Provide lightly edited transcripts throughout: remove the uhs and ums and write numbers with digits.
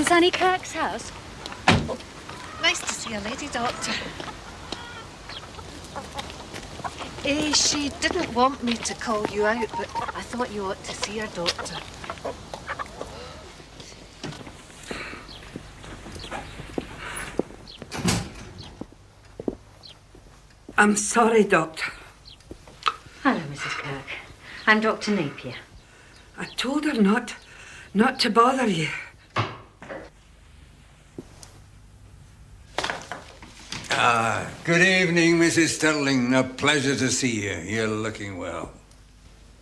Miss Annie Kirk's house? Oh, nice to see a lady doctor. She didn't want me to call you out, but I thought you ought to see her, doctor. I'm sorry, Doctor. Hello, Mrs. Kirk. I'm Dr. Napier. I told her not to bother you. Good evening, Mrs. Sterling. A pleasure to see you. You're looking well.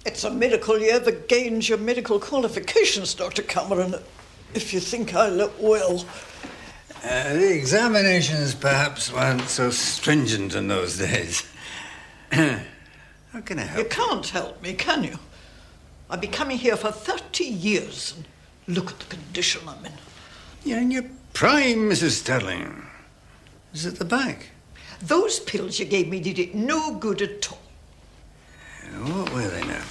It's a miracle you ever gained your medical qualifications, Dr. Cameron, if you think I look well. The examinations perhaps weren't so stringent in those days. How can I help? You can't help me, can you? I've been coming here for 30 years, and look at the condition I'm in. You're in your prime, Mrs. Sterling. Is it the back? Those pills you gave me did it no good at all. What were they now?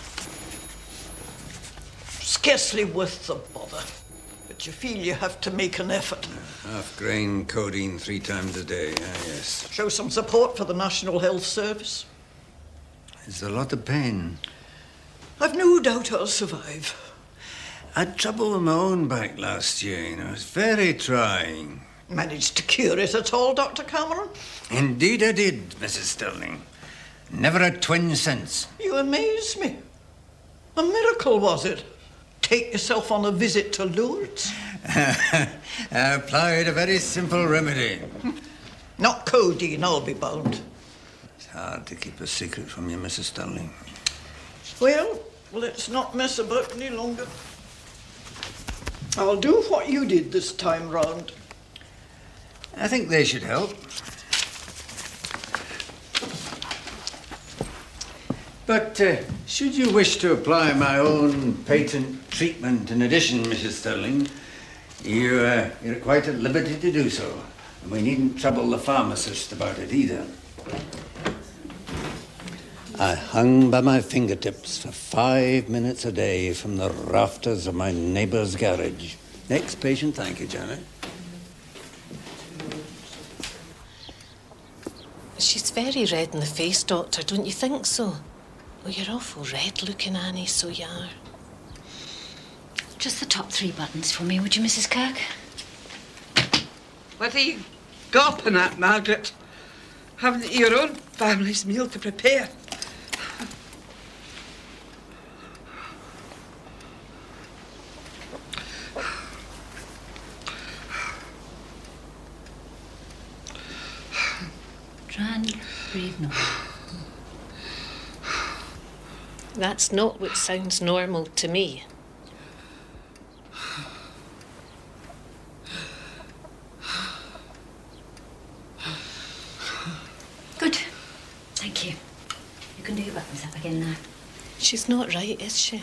Scarcely worth the bother. But you feel you have to make an effort. Half-grain codeine 3 times a day, yes. Show some support for the National Health Service. It's a lot of pain. I've no doubt I'll survive. I had trouble with my own back last year, you know. It's very trying. Managed to cure it at all, Dr. Cameron? Indeed I did, Mrs. Sterling. Never a twinge since. You amaze me. A miracle, was it? Take yourself on a visit to Lourdes? I applied a very simple remedy. Not codeine, I'll be bound. It's hard to keep a secret from you, Mrs. Sterling. Well, let's not mess about any longer. I'll do what you did this time round. I think they should help. But should you wish to apply my own patent treatment in addition, Mrs. Sterling, you're quite at liberty to do so. And we needn't trouble the pharmacist about it either. I hung by my fingertips for 5 minutes a day from the rafters of my neighbour's garage. Next patient, thank you, Janet. She's very red in the face, Doctor, don't you think so? Oh, you're awful red-looking, Annie, so you are. Just the top 3 buttons for me, would you, Mrs. Kirk? What are you gawping at, Margaret? Haven't you your own family's meal to prepare? Try and breathe normal. That's not what sounds normal to me. Good. Thank you. You can do your buttons up again now. She's not right, is she?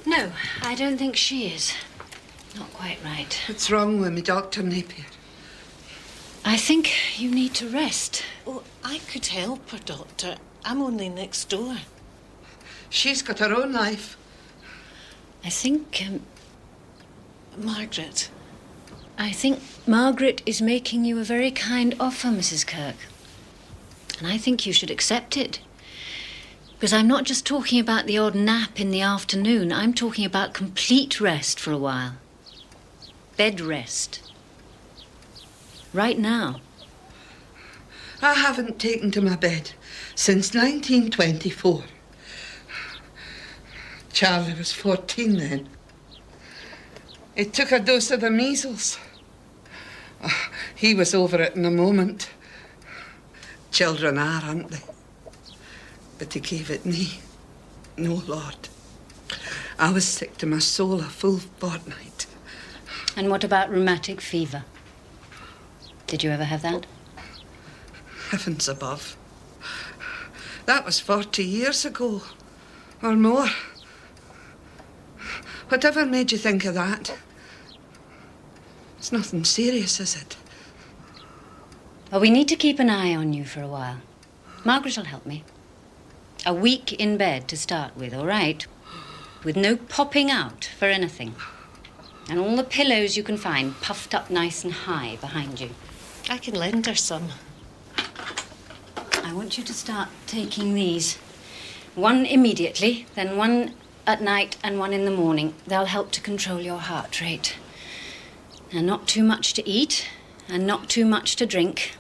No, I don't think she is. Not quite right. What's wrong with me, Dr. Napier? I think you need to rest. Oh, I could help her, Doctor. I'm only next door. She's got her own life. I think, Margaret. I think Margaret is making you a very kind offer, Mrs. Kirk. And I think you should accept it. Because I'm not just talking about the odd nap in the afternoon. I'm talking about complete rest for a while. Bed rest. Right now. I haven't taken to my bed since 1924. Charlie was 14 then. He took a dose of the measles. Oh, he was over it in a moment. Children are, aren't they? But he gave it me. No, Lord. I was sick to my soul a full fortnight. And what about rheumatic fever? Did you ever have that? Heavens above. That was 40 years ago, or more. Whatever made you think of that? It's nothing serious, is it? Well, we need to keep an eye on you for a while. Margaret will help me. A week in bed to start with, all right? With no popping out for anything. And all the pillows you can find, puffed up nice and high behind you. I can lend her some. I want you to start taking these. One immediately, then one at night and one in the morning. They'll help to control your heart rate. And not too much to eat and not too much to drink.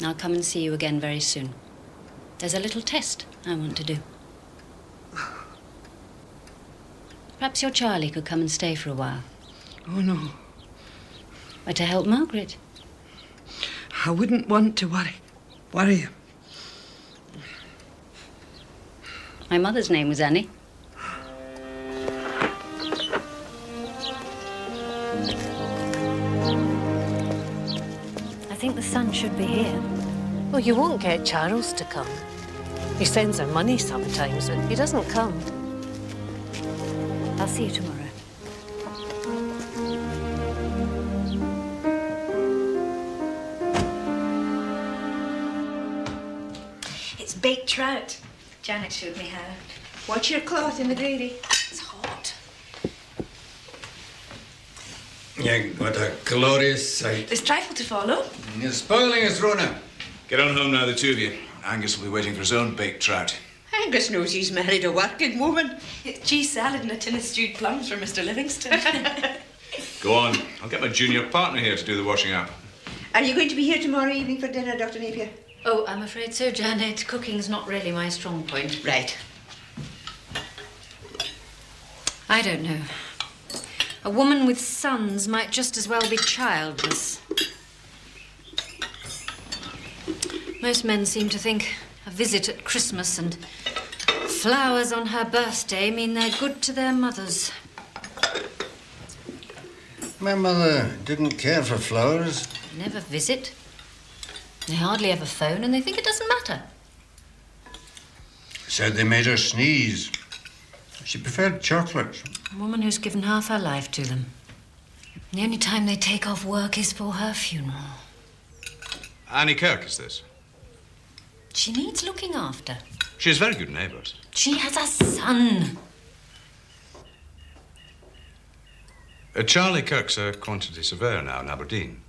I'll come and see you again very soon. There's a little test I want to do. Perhaps your Charlie could come and stay for a while. Oh, no. Or to help Margaret. I wouldn't want to worry him. My mother's name was Annie. I think the sun should be here. Well, you won't get Charles to come. He sends her money sometimes, but he doesn't come. I'll see you tomorrow. It's baked trout. Janet showed me how. Watch your cloth in the gravy. It's hot. Yeah, what a glorious sight. There's trifle to follow. You're spoiling us, Rona. Get on home now, the two of you. Angus will be waiting for his own baked trout. Angus knows he's married a working woman. It's cheese salad and a tin of stewed plums for Mr. Livingston. Go on. I'll get my junior partner here to do the washing up. Are you going to be here tomorrow evening for dinner, Dr. Napier? Oh, I'm afraid so, Janet. Cooking's not really my strong point. Right. I don't know. A woman with sons might just as well be childless. Most men seem to think a visit at Christmas and flowers on her birthday mean they're good to their mothers. My mother didn't care for flowers. They never visit. They hardly ever phone, and they think it doesn't matter. Said they made her sneeze. She preferred chocolates. A woman who's given half her life to them. The only time they take off work is for her funeral. Annie Kirk is this. She needs looking after. She has very good neighbours. She has a son. Charlie Kirk's a quantity surveyor now in Aberdeen.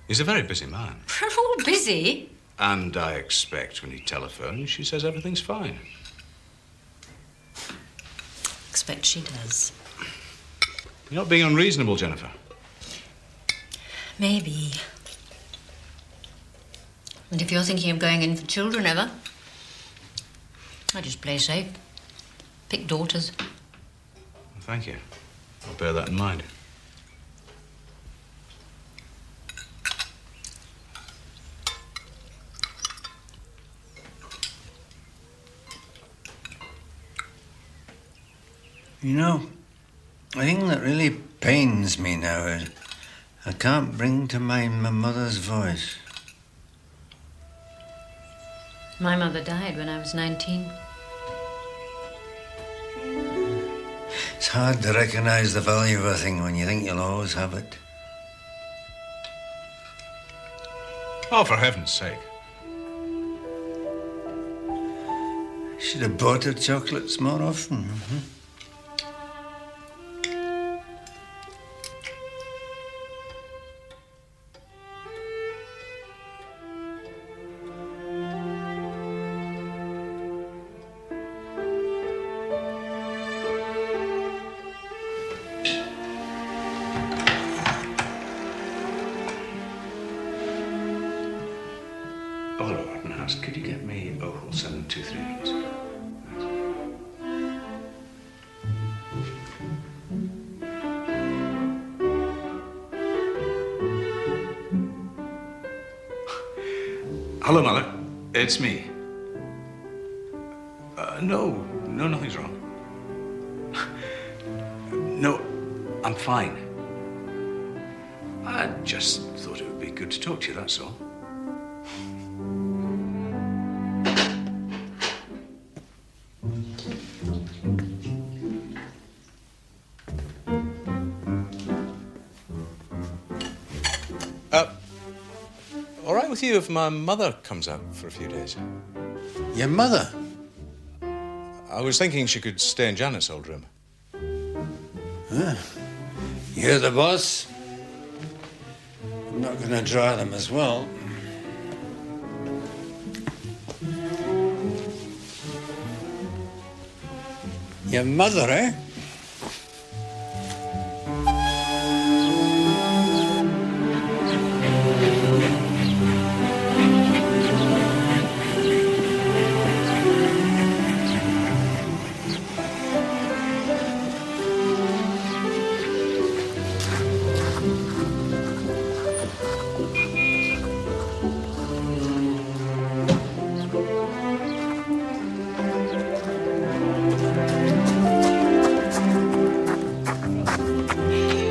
He's a very busy man. We're all busy. And I expect when he telephones, she says everything's fine. Expect she does. You're not being unreasonable, Jennifer. Maybe. And if you're thinking of going in for children ever, I just play safe. Pick daughters. Thank you. I'll bear that in mind. You know, the thing that really pains me now is I can't bring to mind my mother's voice. My mother died when I was 19. It's hard to recognise the value of a thing when you think you'll always have it. Oh, for heaven's sake. Should have bought her chocolates more often. Could you get me S03E03, please? Hello, Mother. It's me. No, nothing's wrong. No, I'm fine. I just thought it would be good to talk to you, that's all. All right with you if my mother comes out for a few days? Your mother? I was thinking she could stay in Janet's old room. You're the boss. I'm not going to dry them as well. Your mother, eh?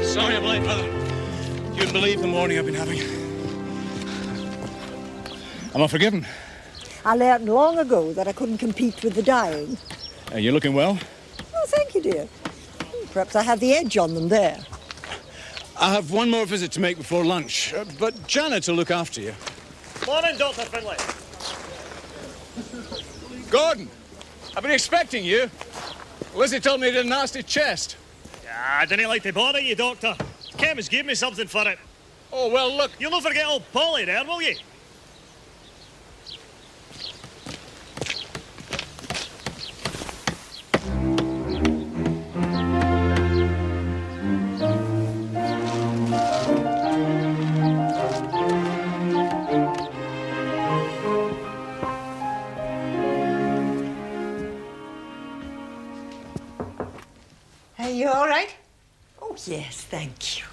Sorry I'm late, brother. You wouldn't believe the morning I've been having. Am I forgiven? I learned long ago that I couldn't compete with the dying. You're looking well. Oh, thank you, dear. Perhaps I had the edge on them there. I have one more visit to make before lunch, but Janet will look after you. Morning, Dr. Finlay. Gordon, I've been expecting you. Lizzie told me you had a nasty chest. I didn't like to bother you, Doctor. Chemist gave me something for it. Oh, well, look. You'll not forget old Polly there, will you? Are you all right? Oh, yes, thank you.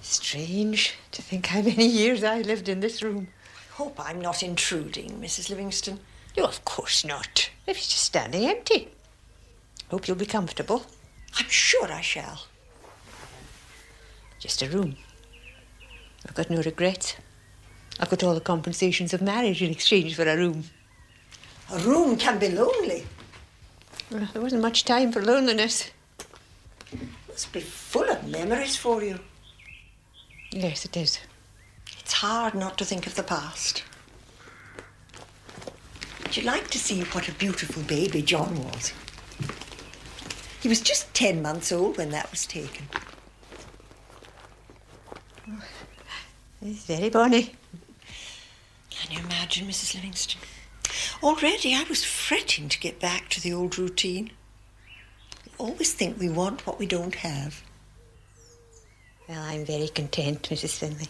Strange to think how many years I lived in this room. Hope I'm not intruding, Mrs. Livingston. No, of course not. If it's just standing empty. Hope you'll be comfortable. I'm sure I shall. Just a room. I've got no regrets. I've got all the compensations of marriage in exchange for a room. A room can be lonely. Well, there wasn't much time for loneliness. It must be full of memories for you. Yes, it is. It's hard not to think of the past. Would you like to see what a beautiful baby John was? He was just 10 months old when that was taken. He's very bonny. Can you imagine, Mrs. Livingston? Already I was fretting to get back to the old routine. We always think we want what we don't have. Well, I'm very content, Mrs. Finlay.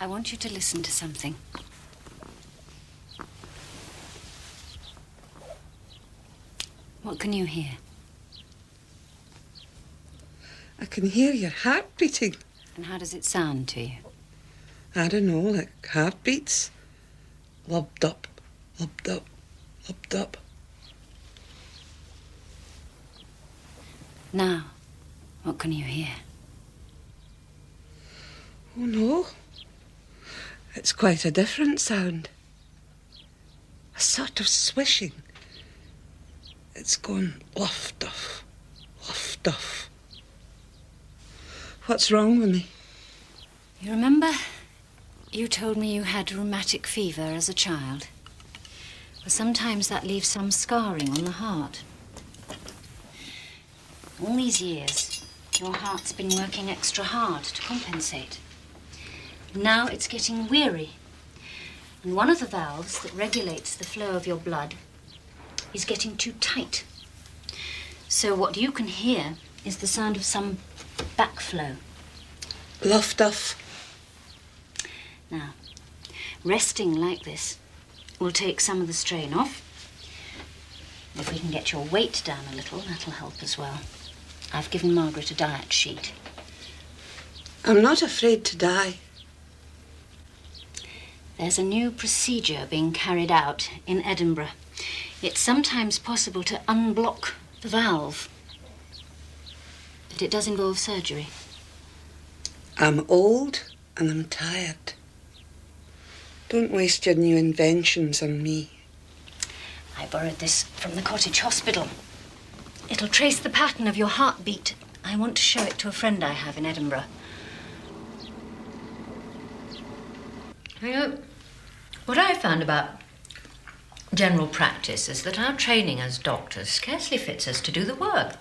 I want you to listen to something. What can you hear? I can hear your heart beating. And how does it sound to you? I don't know, like heartbeats. Lubbed up, lubbed up, lubbed up. Now, what can you hear? Oh, no. It's quite a different sound. A sort of swishing. It's going luff duff, luff duff. What's wrong with me? You remember you told me you had rheumatic fever as a child? Well, sometimes that leaves some scarring on the heart. All these years, your heart's been working extra hard to compensate. Now it's getting weary. And one of the valves that regulates the flow of your blood is getting too tight. So what you can hear is the sound of some backflow. Luff duff. Now, resting like this will take some of the strain off. If we can get your weight down a little, that'll help as well. I've given Margaret a diet sheet. I'm not afraid to die. There's a new procedure being carried out in Edinburgh. It's sometimes possible to unblock the valve, but it does involve surgery. I'm old and I'm tired. Don't waste your new inventions on me. I borrowed this from the cottage hospital. It'll trace the pattern of your heartbeat. I want to show it to a friend I have in Edinburgh. You know, what I found about general practice is that our training as doctors scarcely fits us to do the work.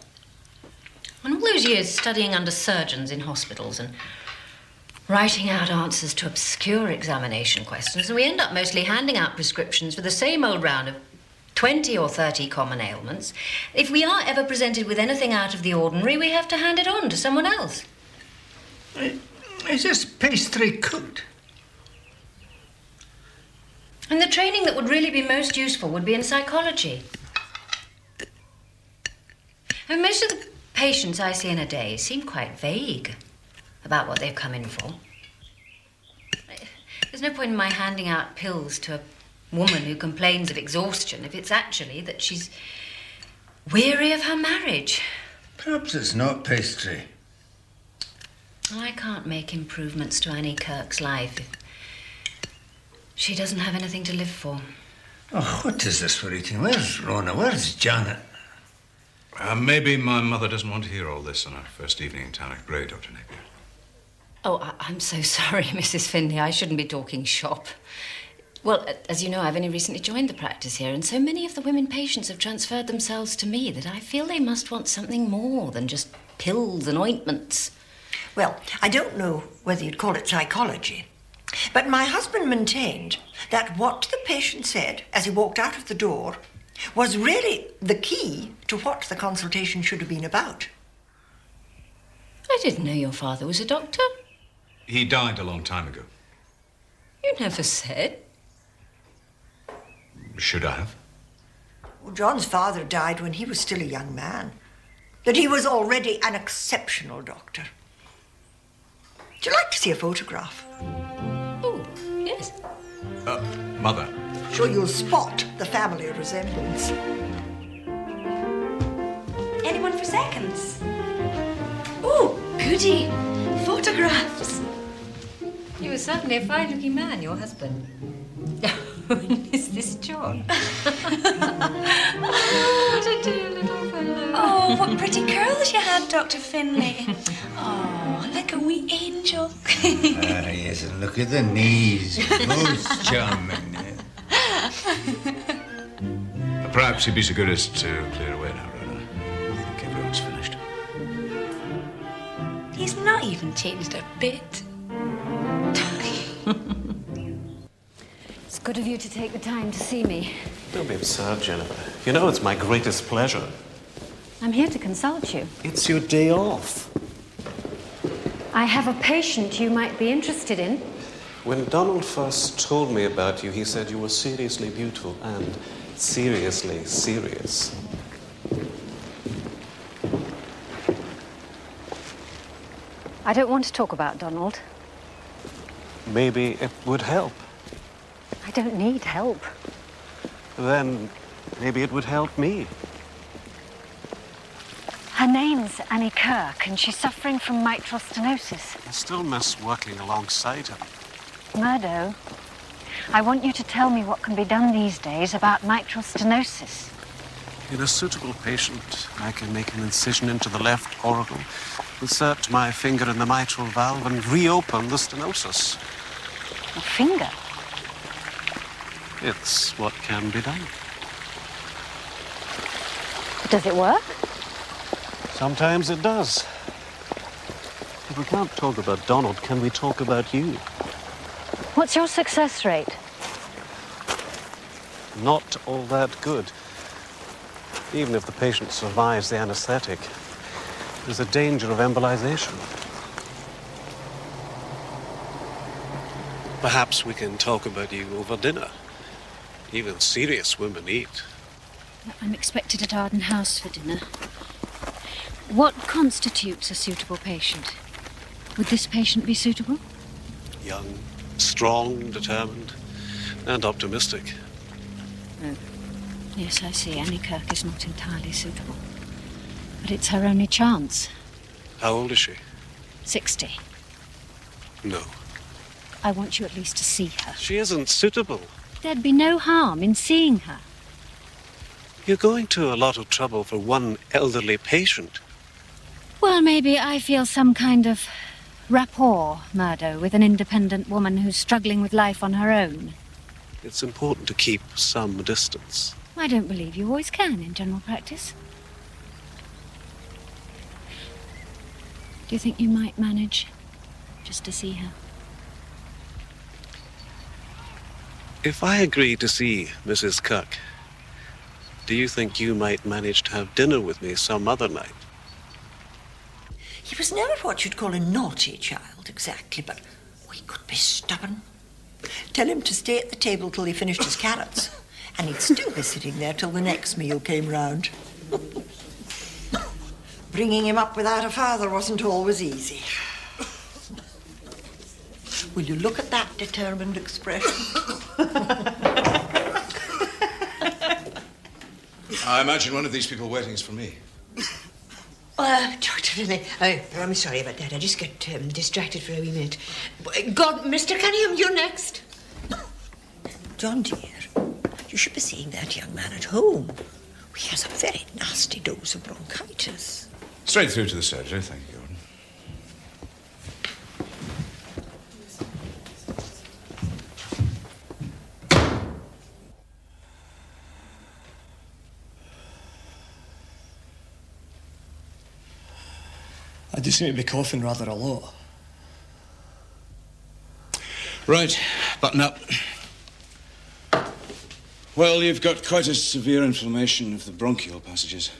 And all those years studying under surgeons in hospitals and writing out answers to obscure examination questions, and we end up mostly handing out prescriptions for the same old round of 20 or 30 common ailments. If we are ever presented with anything out of the ordinary, we have to hand it on to someone else. Is this pastry cooked? And the training that would really be most useful would be in psychology. And most of the patients I see in a day seem quite vague about what they've come in for. There's no point in my handing out pills to a woman who complains of exhaustion if it's actually that she's weary of her marriage. Perhaps it's not pastry. I can't make improvements to Annie Kirk's life if she doesn't have anything to live for. Oh, what is this we're eating? Where's Rona? Where's Janet? Maybe my mother doesn't want to hear all this on our first evening in town at Grey, Dr. Napier. Oh, I'm so sorry, Mrs. Finlay. I shouldn't be talking shop. Well, as you know, I've only recently joined the practice here, and so many of the women patients have transferred themselves to me that I feel they must want something more than just pills and ointments. Well, I don't know whether you'd call it psychology, but my husband maintained that what the patient said as he walked out of the door was really the key to what the consultation should have been about. I didn't know your father was a doctor. He died a long time ago. You never said. Should I have? Well, John's father died when he was still a young man, but he was already an exceptional doctor. Would you like to see a photograph? Oh, yes. Mother. Sure you'll spot the family resemblance. Anyone for seconds? Oh, goody. Photographs. You were certainly a fine-looking man, your husband. Is this John? Oh, what a dear little fellow. Oh, what pretty curls you had, Dr. Finlay. Oh, like a wee angel. Yes, and look at the knees. Most charming. Perhaps you'd be so good as to clear away now, Rona. I think everyone's finished. He's not even changed a bit. It's good of you to take the time to see me. Don't be absurd, Jennifer. You know it's my greatest pleasure. I'm here to consult you. It's your day off. I have a patient you might be interested in. When Donald first told me about you, he said you were seriously beautiful and seriously serious. I don't want to talk about Donald. Maybe it would help. I don't need help. Then maybe it would help me. Her name's Annie Kirk, and she's suffering from mitral stenosis. I still miss working alongside him. Murdo, I want you to tell me what can be done these days about mitral stenosis. In a suitable patient, I can make an incision into the left auricle, insert my finger in the mitral valve, and reopen the stenosis. A finger? It's what can be done. Does it work? Sometimes it does. If we can't talk about Donald, can we talk about you? What's your success rate? Not all that good. Even if the patient survives the anesthetic, there's a danger of embolization. Perhaps we can talk about you over dinner. Even serious women eat. I'm expected at Arden House for dinner. What constitutes a suitable patient? Would this patient be suitable? Young, strong, determined, and optimistic. Oh. Yes, I see. Annie Kirk is not entirely suitable. But it's her only chance. How old is she? 60. No. I want you at least to see her. She isn't suitable. There'd be no harm in seeing her. You're going to a lot of trouble for one elderly patient. Well, maybe I feel some kind of rapport, Murdo, with an independent woman who's struggling with life on her own. It's important to keep some distance. I don't believe you always can in general practice. Do you think you might manage just to see her? If I agree to see Mrs. Kirk, do you think you might manage to have dinner with me some other night? He was never what you'd call a naughty child, exactly, but he could be stubborn. Tell him to stay at the table till he finished his carrots, and he'd still be sitting there till the next meal came round. Bringing him up without a father wasn't always easy. Will you look at that determined expression? I imagine one of these people waiting is for me. Dr. Finlay, I'm sorry about that. I just got distracted for a wee minute. God, Mr. Cunningham, you're next. John, dear, you should be seeing that young man at home. He has a very nasty dose of bronchitis. Straight through to the surgery, thank you, Gordon. I do seem to be coughing rather a lot. Right, button up. Well, you've got quite a severe inflammation of the bronchial passages.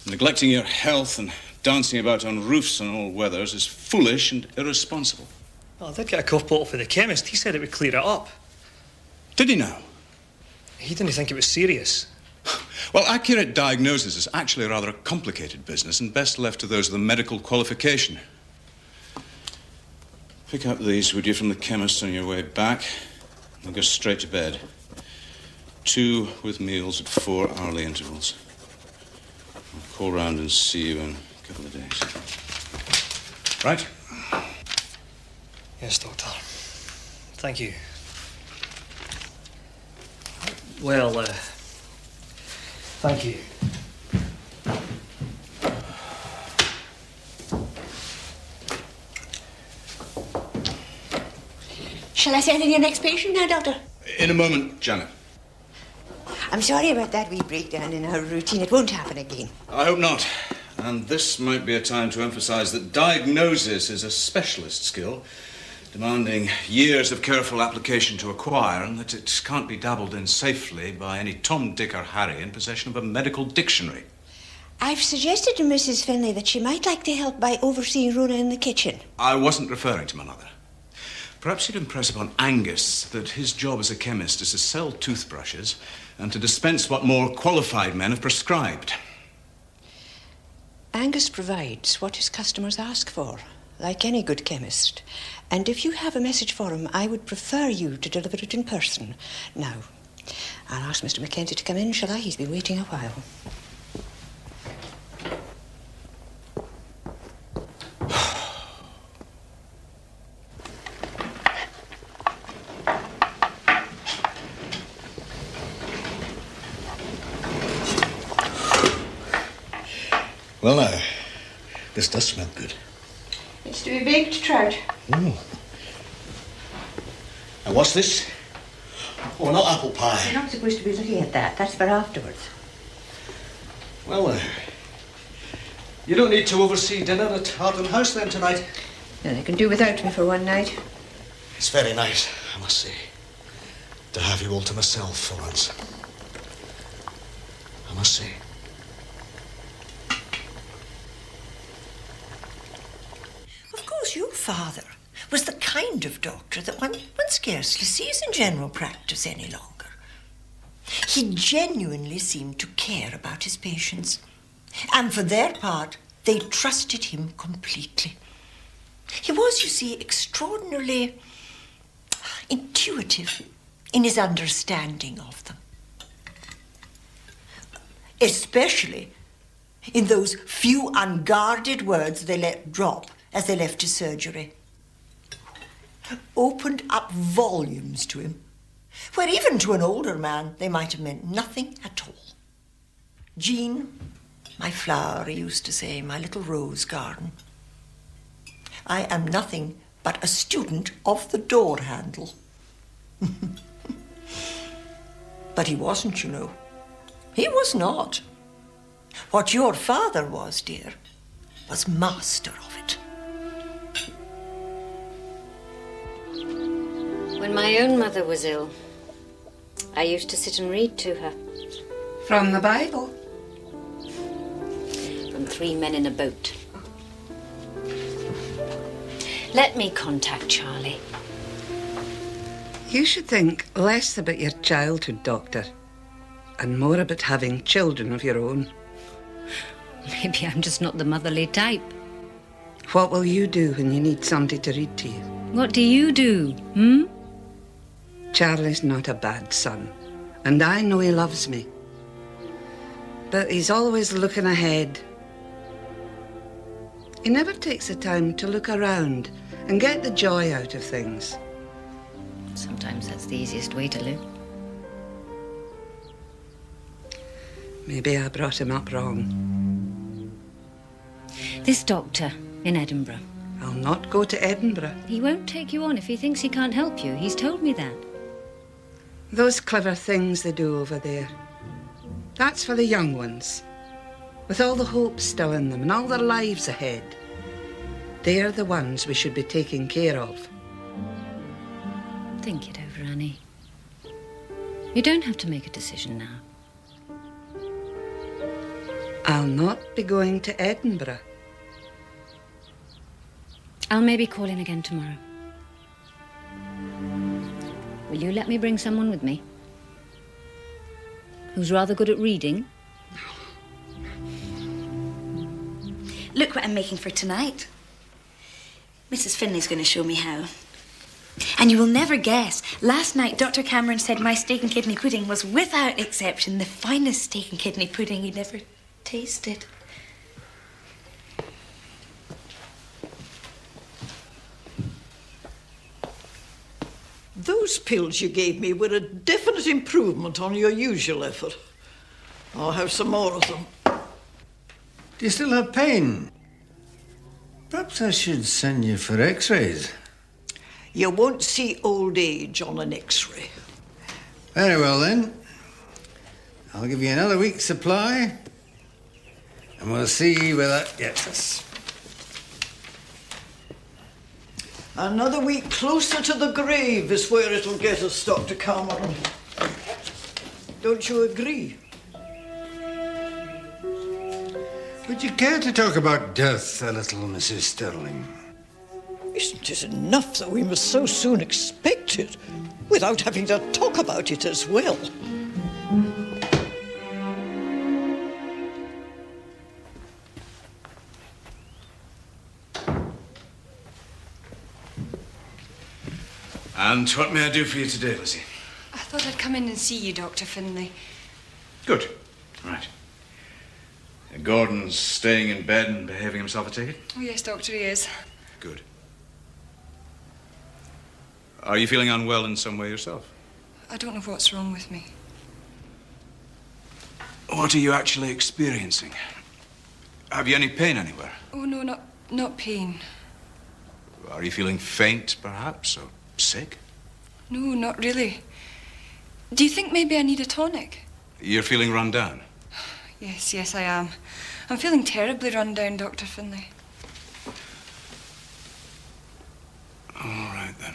Neglecting your health and dancing about on roofs in all weathers is foolish and irresponsible. Well, I did get a cough bottle for the chemist. He said it would clear it up. Did he now? He didn't think it was serious. Well, accurate diagnosis is actually a rather complicated business and best left to those with a medical qualification. Pick up these, would you, from the chemist on your way back, and go straight to bed. 2 with meals at 4 hourly intervals. I'll call round and see you in a couple of days. Right? Yes, Doctor. Thank you. Well, thank you. Shall I send in your next patient now, Doctor? In a moment, Janet. I'm sorry about that wee breakdown in our routine. It won't happen again. I hope not. And this might be a time to emphasize that diagnosis is a specialist skill, demanding years of careful application to acquire, and that it can't be dabbled in safely by any Tom, Dick, or Harry in possession of a medical dictionary. I've suggested to Mrs. Finlay that she might like to help by overseeing Rona in the kitchen. I wasn't referring to my mother. Perhaps you'd impress upon Angus that his job as a chemist is to sell toothbrushes and to dispense what more qualified men have prescribed. Angus provides what his customers ask for, like any good chemist. And if you have a message for him, I would prefer you to deliver it in person. Now, I'll ask Mr. Mackenzie to come in, shall I? He's been waiting a while. Well, now, this does smell good. It's to be baked trout. And what's this? Oh, not apple pie. You're not supposed to be looking at that. That's for afterwards. Well, you don't need to oversee dinner at Harden House then tonight. No, they can do without me for one night. It's very nice, I must say, to have you all to myself for once. I must say. Of course, your father was the kind of doctor that one scarcely sees in general practice any longer. He genuinely seemed to care about his patients. And for their part, they trusted him completely. He was, you see, extraordinarily intuitive in his understanding of them. Especially in those few unguarded words they let drop as they left his surgery. Opened up volumes to him, where even to an older man they might have meant nothing at all. Jean, my flower, he used to say, my little rose garden. I am nothing but a student of the door handle. But he wasn't, you know. He was not. What your father was, dear, was master of it. When my own mother was ill, I used to sit and read to her. From the Bible? From 3 Men in a Boat. Let me contact Charlie. You should think less about your childhood, Doctor, and more about having children of your own. Maybe I'm just not the motherly type. What will you do when you need somebody to read to you? What do you do, Charlie's not a bad son, and I know he loves me. But he's always looking ahead. He never takes the time to look around and get the joy out of things. Sometimes that's the easiest way to live. Maybe I brought him up wrong. This doctor in Edinburgh. I'll not go to Edinburgh. He won't take you on if he thinks he can't help you. He's told me that. Those clever things they do over there. That's for the young ones. With all the hope still in them and all their lives ahead. They're the ones we should be taking care of. Think it over, Annie. You don't have to make a decision now. I'll not be going to Edinburgh. I'll maybe call in again tomorrow. Will you let me bring someone with me? Who's rather good at reading? Look what I'm making for tonight. Mrs. Finlay's going to show me how. And you will never guess, last night Dr. Cameron said my steak and kidney pudding was without exception the finest steak and kidney pudding he'd ever tasted. Those pills you gave me were a definite improvement on your usual effort. I'll have some more of them. Do you still have pain? Perhaps I should send you for x-rays. You won't see old age on an x-ray. Very well, then. I'll give you another week's supply, and we'll see where that gets us. Another week closer to the grave is where it'll get us, Dr. Cameron. Don't you agree? Would you care to talk about death a little, Mrs. Sterling? Isn't it enough that we must so soon expect it, without having to talk about it as well? And what may I do for you today, Lizzie? I thought I'd come in and see you, Dr. Finlay. Good. Right. Gordon's staying in bed and behaving himself, I take it? Oh, yes, Doctor, he is. Good. Are you feeling unwell in some way yourself? I don't know what's wrong with me. What are you actually experiencing? Have you any pain anywhere? Oh, no, not pain. Are you feeling faint, perhaps, or sick? No, not really. Do you think maybe I need a tonic? You're feeling run down? Yes, I am. I'm feeling terribly run down, Dr. Finlay. All right, then.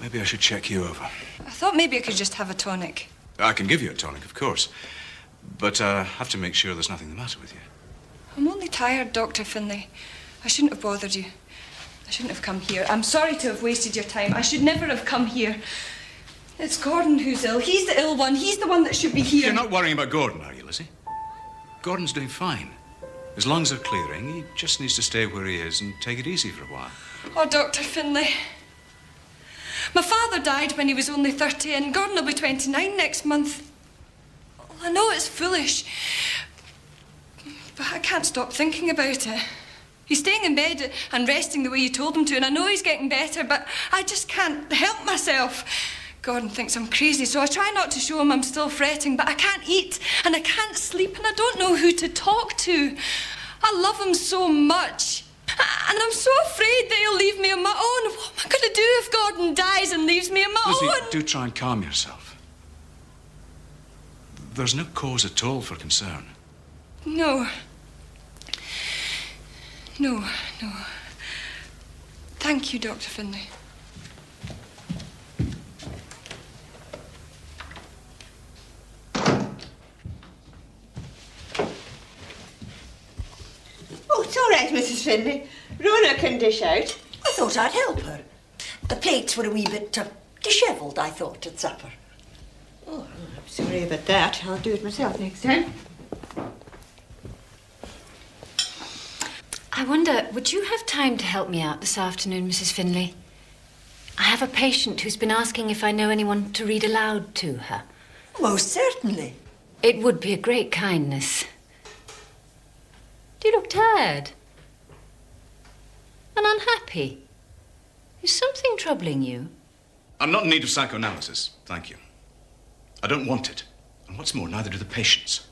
Maybe I should check you over. I thought maybe I could just have a tonic. I can give you a tonic, of course. But I have to make sure there's nothing the matter with you. I'm only tired, Dr. Finlay. I shouldn't have bothered you. I shouldn't have come here. I'm sorry to have wasted your time. I should never have come here. It's Gordon who's ill. He's the ill one. He's the one that should be here. You're not worrying about Gordon, are you, Lizzie? Gordon's doing fine. His lungs are clearing. He just needs to stay where he is and take it easy for a while. Oh, Dr. Finlay. My father died when he was only 30, and Gordon will be 29 next month. I know it's foolish, but I can't stop thinking about it. He's staying in bed and resting the way you told him to, and I know he's getting better, but I just can't help myself. Gordon thinks I'm crazy, so I try not to show him I'm still fretting, but I can't eat and I can't sleep and I don't know who to talk to. I love him so much. And I'm so afraid that he'll leave me on my own. What am I going to do if Gordon dies and leaves me on my Lizzie, own? do try and calm yourself. there's no cause at all for concern. No. No. Thank you, Dr. Finlay. Oh, it's all right, Mrs. Finlay. Rona can dish out. I thought I'd help her. The plates were a wee bit dishevelled, I thought, at supper. Oh, I'm sorry about that. I'll do it myself next time. I wonder, would you have time to help me out this afternoon, Mrs. Finlay? I have a patient who's been asking if I know anyone to read aloud to her. Most certainly. It would be a great kindness. Do you look tired? And unhappy? Is something troubling you? I'm not in need of psychoanalysis, thank you. I don't want it. And what's more, neither do the patients.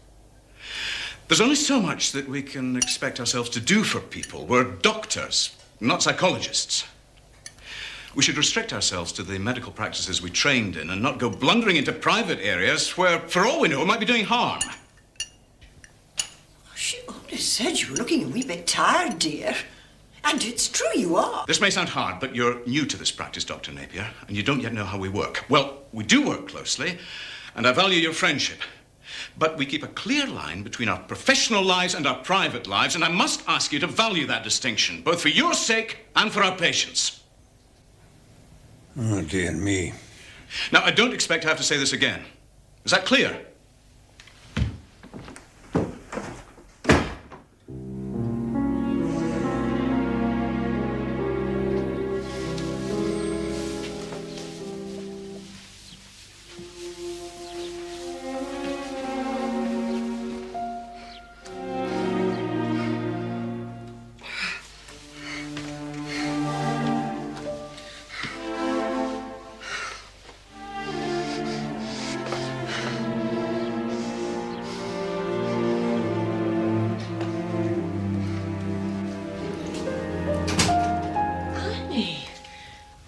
There's only so much that we can expect ourselves to do for people. We're doctors, not psychologists. We should restrict ourselves to the medical practices we trained in and not go blundering into private areas where, for all we know, we might be doing harm. She only said you were looking a wee bit tired, dear. And it's true you are. This may sound hard, but you're new to this practice, Dr. Napier, and you don't yet know how we work. Well, we do work closely, and I value your friendship. But we keep a clear line between our professional lives and our private lives, and I must ask you to value that distinction, both for your sake and for our patients. Oh, dear me. Now, I don't expect to have to say this again. Is that clear?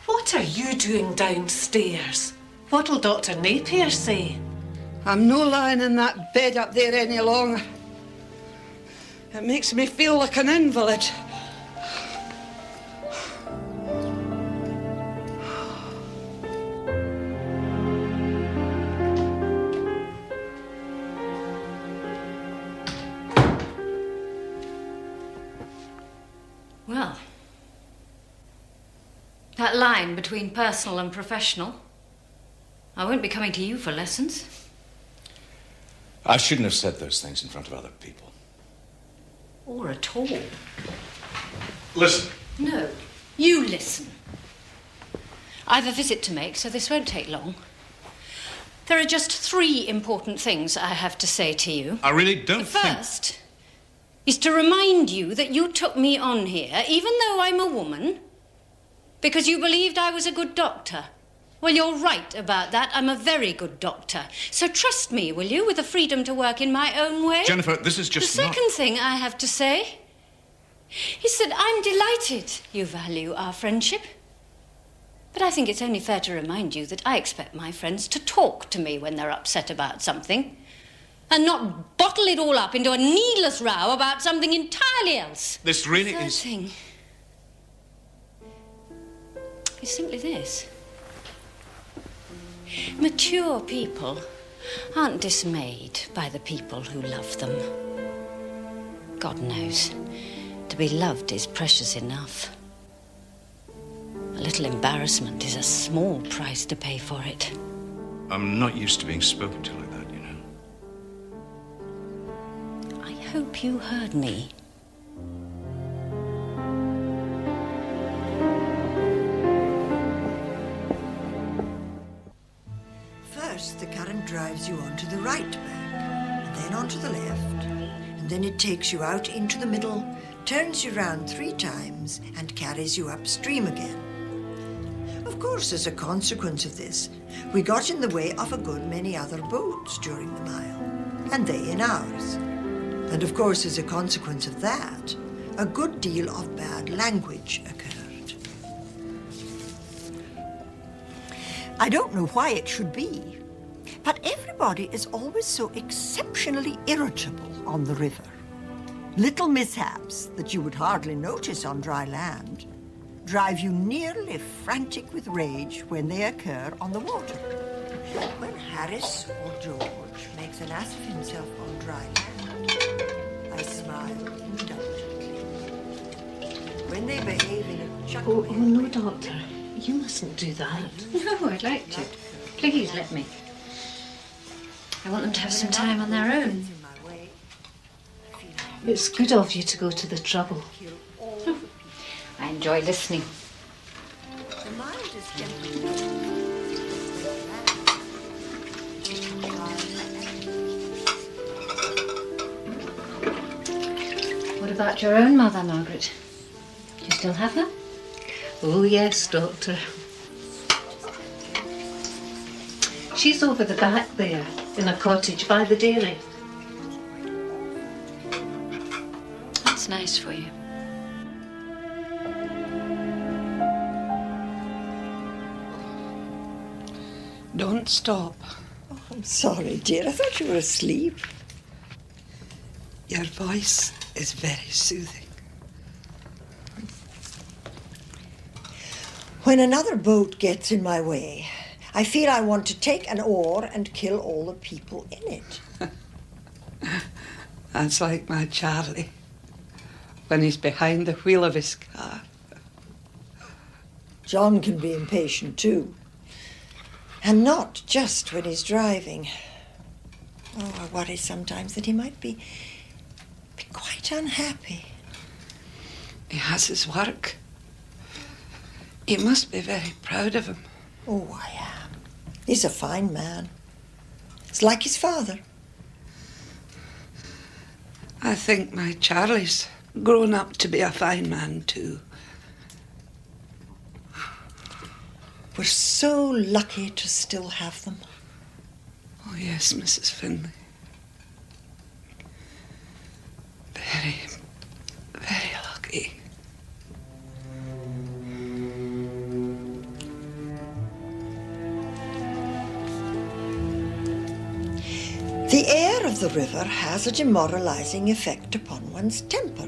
What are you doing downstairs? What'll Dr. Napier say? I'm no lying in that bed up there any longer. It makes me feel like an invalid. Well, that line between personal and professional, I won't be coming to you for lessons. I shouldn't have said those things in front of other people. Or at all. Listen. No, you listen. I've a visit to make, so this won't take long. There are just 3 important things I have to say to you. I really don't The first is to remind you that you took me on here, even though I'm a woman, because you believed I was a good doctor. Well, you're right about that. I'm a very good doctor. So trust me, will you, with the freedom to work in my own way? Jennifer, this is just The second thing I have to say is that I'm delighted you value our friendship. But I think it's only fair to remind you that I expect my friends to talk to me when they're upset about something and not bottle it all up into a needless row about something entirely else. This really The third is... thing is simply this. Mature people aren't dismayed by the people who love them. God knows, to be loved is precious enough. A little embarrassment is a small price to pay for it. I'm not used to being spoken to like that, you know. I hope you heard me. First, the current drives you onto the right bank, and then onto the left, and then it takes you out into the middle, turns you round 3 times, and carries you upstream again. Of course, as a consequence of this, we got in the way of a good many other boats during the mile, and they in ours. And of course, as a consequence of that, a good deal of bad language occurred. I don't know why it should be, But everybody is always so exceptionally irritable on the river. Little mishaps that you would hardly notice on dry land drive you nearly frantic with rage when they occur on the water. When Harris or George makes an ass of himself on dry land, I smile indulgently. When they behave in a chuckle... Oh, no, Doctor. You mustn't do that. No, I'd like to. Please let me. I want them to have some time on their own. It's good of you to go to the trouble. I enjoy listening. The mind is gently... What about your own mother, Margaret? Do you still have her? Oh, yes, Doctor. She's over the back there, in a cottage by the dairy. That's nice for you. Don't stop. Oh, I'm sorry, dear. I thought you were asleep. Your voice is very soothing. When another boat gets in my way, I feel I want to take an oar and kill all the people in it. That's like my Charlie, when he's behind the wheel of his car. John can be impatient too. And not just when he's driving. Oh, I worry sometimes that he might be quite unhappy. He has his work. You must be very proud of him. Oh, I am. He's a fine man. It's like his father. I think my Charlie's grown up to be a fine man too. We're so lucky to still have them. Oh, yes, Mrs. Finlay. Very, very lucky. The air of the river has a demoralizing effect upon one's temper.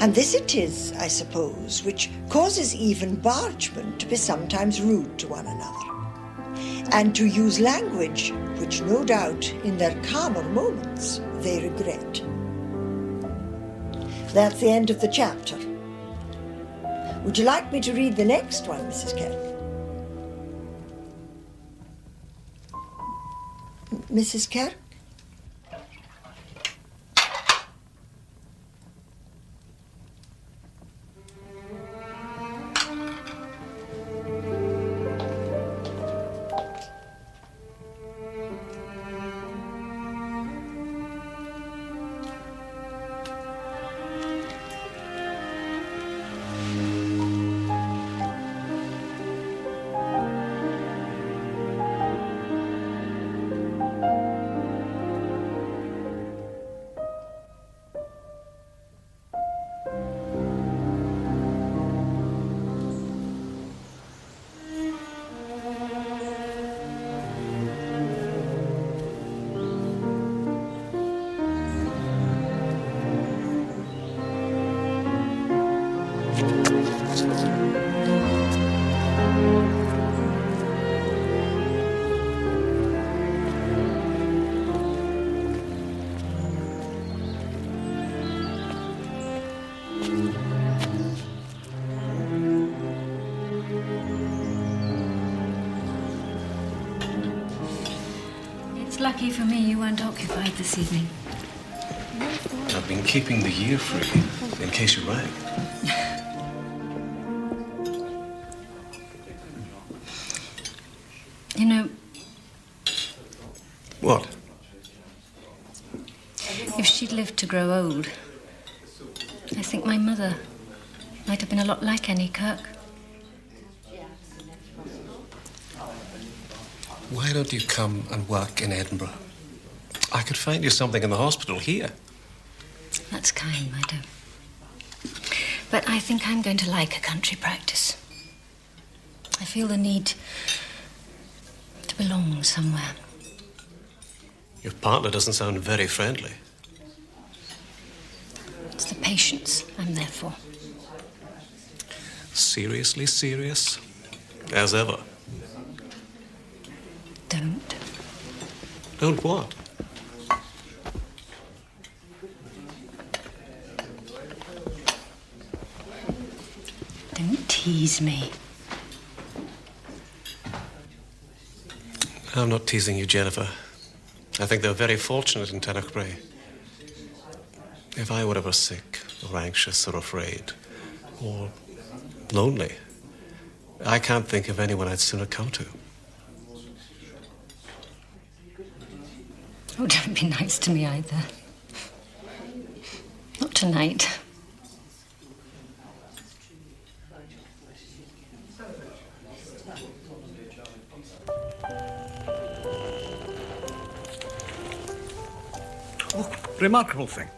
And this it is, I suppose, which causes even bargemen to be sometimes rude to one another, and to use language which no doubt in their calmer moments they regret. That's the end of the chapter. Would you like me to read the next one, Mrs. Kerr? Mrs. Kerr? Lucky for me you weren't occupied this evening. I've been keeping the year free, in case you rang. You know... What? If she'd lived to grow old, I think my mother might have been a lot like Annie Kirk. Why don't you come and work in Edinburgh? I could find you something in the hospital here. That's kind, Mido. But I think I'm going to like a country practice. I feel the need to belong somewhere. Your partner doesn't sound very friendly. It's the patience I'm there for. Seriously serious, as ever. Don't. Don't what? Don't tease me. I'm not teasing you, Jennifer. I think they're very fortunate in Tenachbray. If I were ever sick, or anxious, or afraid, or lonely, I can't think of anyone I'd sooner come to. Oh, don't be nice to me either. Not tonight. Remarkable thing.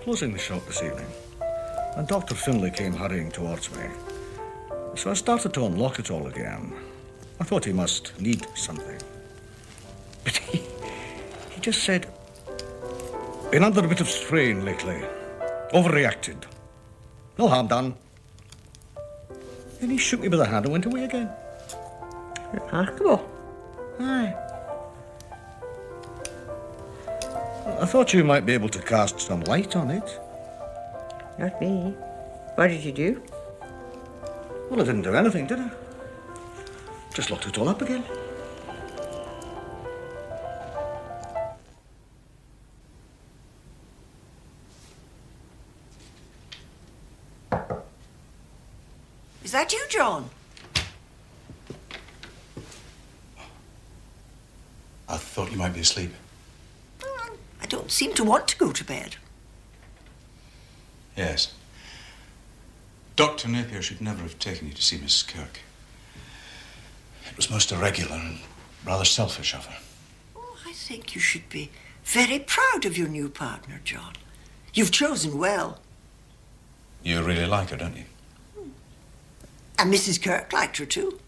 Closing the shop this evening, and Dr. Finlay came hurrying towards me. So I started to unlock it all again. I thought he must need something. But he just said, been under a bit of strain lately. Overreacted. No harm done. Then he shook me by the hand and went away again. Remarkable. Aye. I thought you might be able to cast some light on it. Not me. What did you do? Well, I didn't do anything, did I? Just locked it all up again. Is that you, John? I thought you might be asleep. I don't seem to want to go to bed. Yes. Dr. Napier should never have taken you to see Mrs. Kirk. It was most irregular and rather selfish of her. Oh, I think you should be very proud of your new partner, John. You've chosen well. You really like her, don't you? And Mrs. Kirk liked her too.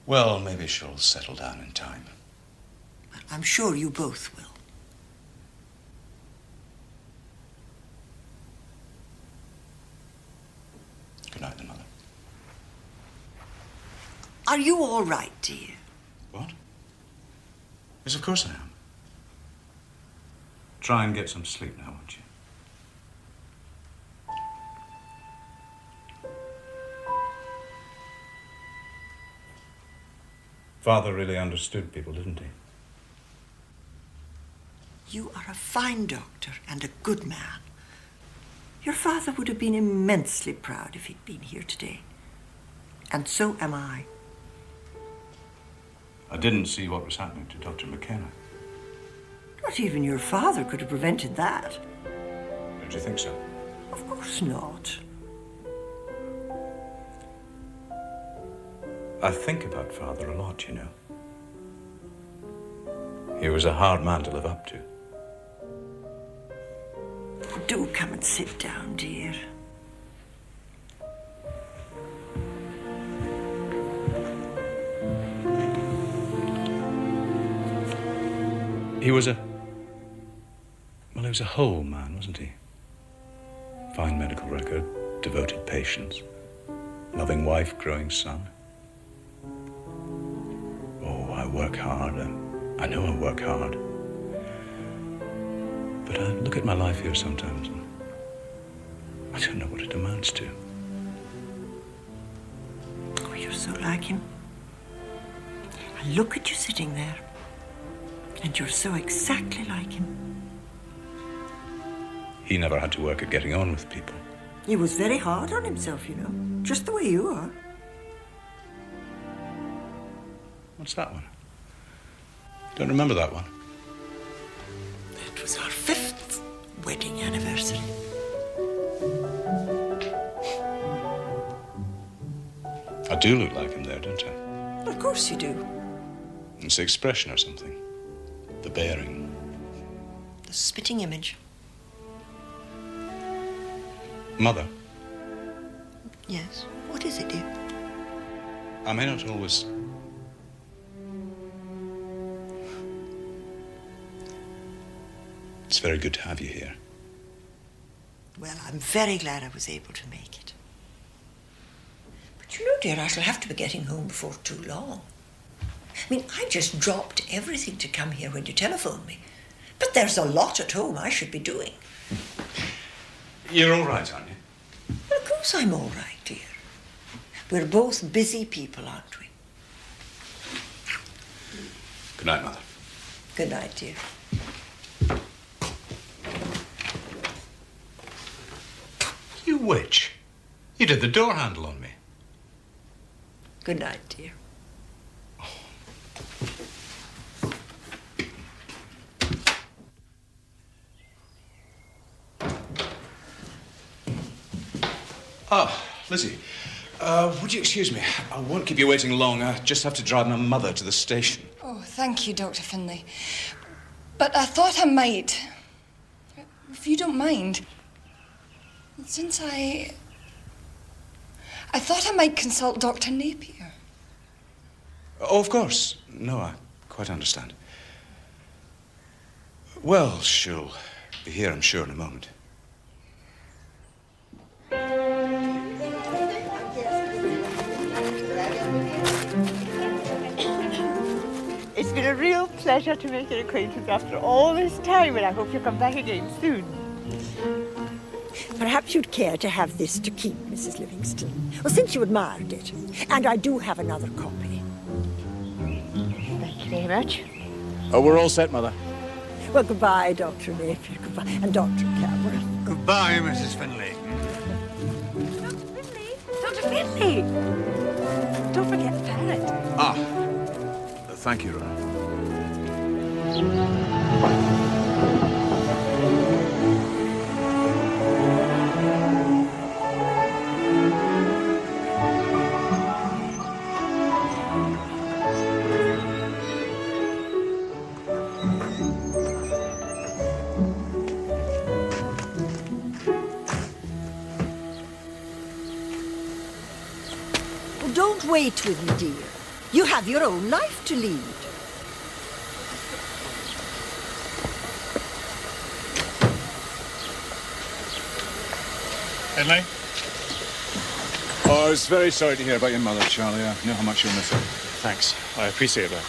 Well, maybe she'll settle down in time. I'm sure you both will. Good night, then, Mother. Are you all right, dear? What? Yes, of course I am. Try and get some sleep now, won't you? Father really understood people, didn't he? You are a fine doctor and a good man. Your father would have been immensely proud if he'd been here today. And so am I. I didn't see what was happening to Dr. McKenna. Not even your father could have prevented that. Don't you think so? Of course not. I think about Father a lot, you know. He was a hard man to live up to. Do come and sit down, dear. He was a whole man, wasn't he? Fine medical record, devoted patients, loving wife, growing son. Oh, I work hard. I know I work hard. But I look at my life here sometimes and I don't know what it amounts to. Oh, you're so like him. I look at you sitting there, and you're so exactly like him. He never had to work at getting on with people. He was very hard on himself, you know, just the way you are. What's that one? Don't remember that one. It was our 5th wedding anniversary. I do look like him there, don't I? Of course you do. It's the expression or something. The bearing. The spitting image. Mother, Yes. What is it, dear? I may not always It's very good to have you here. Well, I'm very glad I was able to make it. But you know, dear, I shall have to be getting home before too long. I mean, I just dropped everything to come here when you telephoned me. But there's a lot at home I should be doing. You're all right, aren't you? Well, of course I'm all right, dear. We're both busy people, aren't we? Good night, Mother. Good night, dear. You witch. You did the door handle on me. Good night, dear. Ah, Lizzie. Would you excuse me? I won't keep you waiting long. I just have to drive my mother to the station. Oh, thank you, Dr. Finlay. But I thought I might, if you don't mind, since I thought I might consult Dr. Napier. Oh, of course. No, I quite understand. Well, she'll be here, I'm sure, in a moment. It's been a real pleasure to make your acquaintance after all this time, and I hope you'll come back again soon. Perhaps you'd care to have this to keep, Mrs. Livingston. Well, since you admired it. And I do have another copy. Thank you very much. Oh, we're all set, Mother. Well, goodbye, Dr. Napier. Goodbye. And Dr. Cameron. Goodbye, Mrs. Finlay. Dr. Finlay! Don't forget the parrot. Ah, thank you, Ron. Well, don't wait with me, dear. You have your own life to lead. Finlay? Oh, I was very sorry to hear about your mother, Charlie. I know how much you'll miss her. Thanks. I appreciate that.